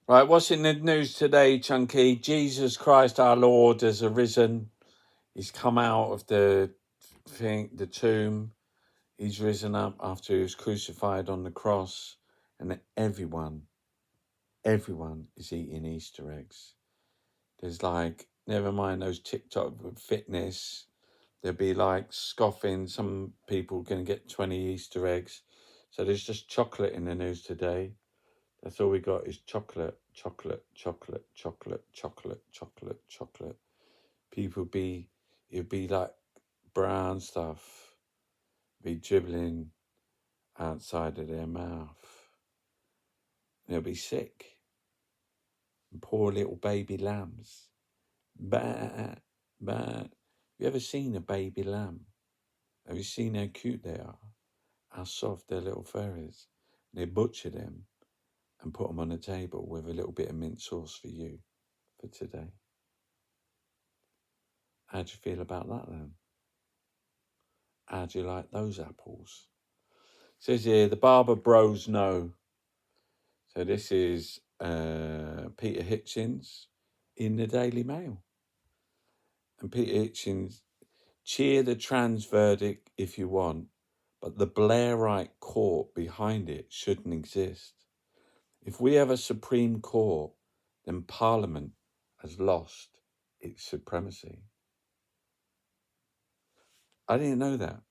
Right, what's in the news today, Chunky? Jesus Christ our Lord has arisen. He's come out of the tomb. He's risen up after he was crucified on the cross. And everyone is eating Easter eggs. There's like, never mind those TikTok fitness, there'll be like scoffing. Some people going to get 20 Easter eggs. So there's just chocolate in the news today. That's all we got is chocolate, chocolate, chocolate, chocolate, chocolate, chocolate, chocolate. It'd be like brown stuff, be dribbling outside of their mouth. They'll be sick. And poor little baby lambs. Bah, bah. Have you ever seen a baby lamb? Have you seen how cute they are? How soft their little fur is? They butcher them and put them on a table with a little bit of mint sauce for you for today. How do you feel about that then? How do you like those apples? It says here, the Barber Bros know. So this is Peter Hitchens in the Daily Mail. And Peter Hitchens, cheer the trans verdict if you want, but the Blairite court behind it shouldn't exist. If we have a Supreme Court, then Parliament has lost its supremacy. I didn't know that.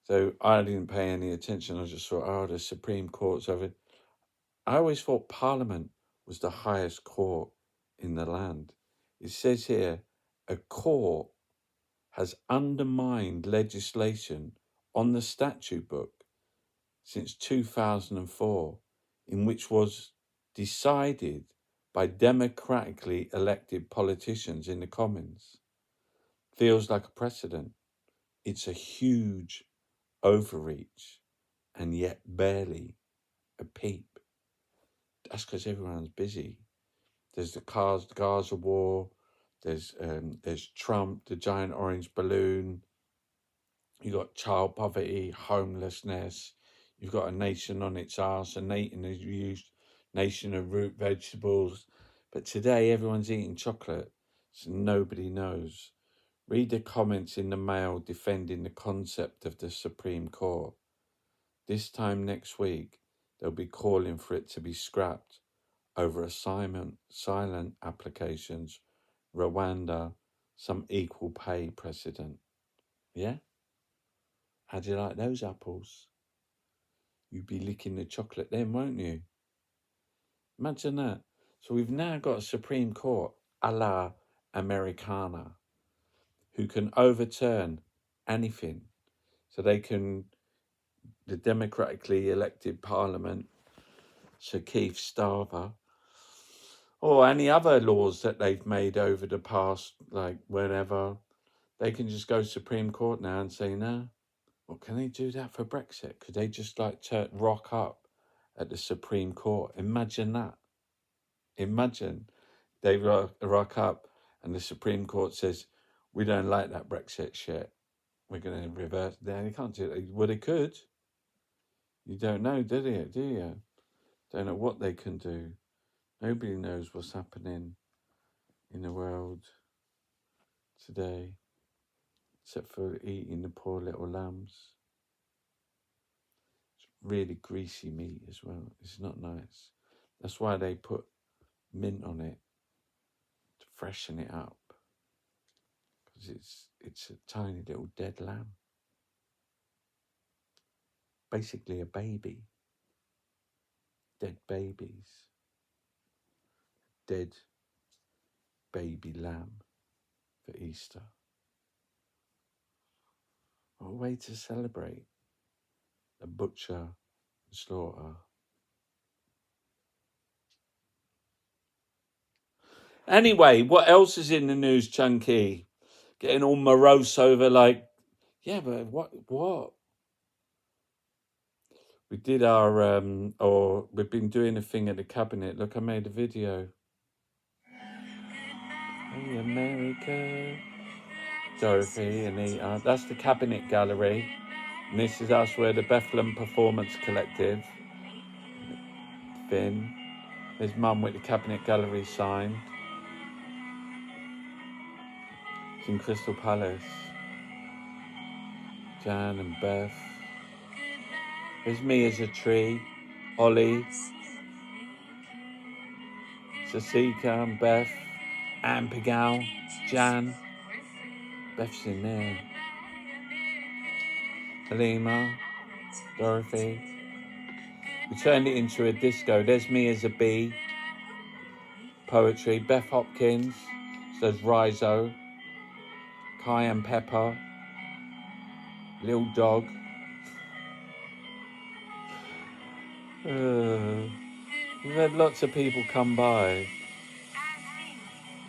So I didn't pay any attention. I just thought, oh, the Supreme Court's over. I always thought Parliament was the highest court in the land. It says here, a court has undermined legislation on the statute book since 2004, in which was decided by democratically elected politicians in the Commons. Feels like a precedent. It's a huge overreach and yet barely a peep. That's because everyone's busy. There's the Gaza war. There's Trump, the giant orange balloon. You've got child poverty, homelessness. You've got a nation on its arse, a nation of root vegetables. But today everyone's eating chocolate, so nobody knows. Read the comments in the Mail defending the concept of the Supreme Court. This time next week, they'll be calling for it to be scrapped over assignment, silent applications, Rwanda, some equal pay precedent. Yeah? How do you like those apples? You'd be licking the chocolate then, won't you? Imagine that. So we've now got a Supreme Court a la Americana who can overturn anything. So they can, the democratically elected parliament, Sir Keith Starmer, or any other laws that they've made over the past, like whenever, they can just go Supreme Court now and say, no. Well, can they do that for Brexit? Could they just like rock up at the Supreme Court? Imagine that. Imagine they rock up and the Supreme Court says, we don't like that Brexit shit. We're going to reverse. They can't do it. Well, they could. You don't know, do you? Don't know what they can do. Nobody knows what's happening in the world today, except for eating the poor little lambs. It's really greasy meat as well. It's not nice. That's why they put mint on it to freshen it up, because it's a tiny little dead lamb, basically a baby. Dead babies, dead baby lamb for Easter. What a way to celebrate a butcher and slaughter. Anyway, what else is in the news, Chunky? Getting all morose over like, yeah, but what? We did we've been doing a thing at the Kabinett. Look, I made a video. Hey, America. Dorothy and that's the Kabinett Gallery. And this is us, we're the Bethlem Performance Collective. Finn. There's Mum with the Kabinett Gallery sign. It's in Crystal Palace. Jan and Beth. There's me as a tree. Ollie. Sasika and Beth. Anne Pigal. Jan. Beth's in there. Halima. Dorothy. We turned it into a disco. There's me as a bee. Poetry. Beth Hopkins. So there's Rizo. Cayenne Pepper. Little Dog. We've had lots of people come by.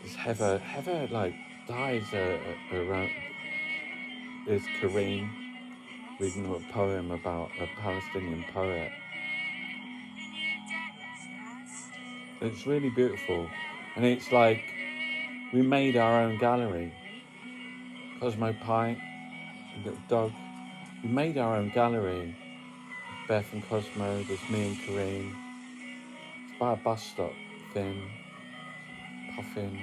There's Heather like dies around. There's Kareem reading a poem about a Palestinian poet. It's really beautiful, and it's like we made our own gallery. Cosmo Pie, Little Dog. We made our own gallery. Beth and Cosmo. There's me and Kareem. It's by a bus stop. Finn, Puffin.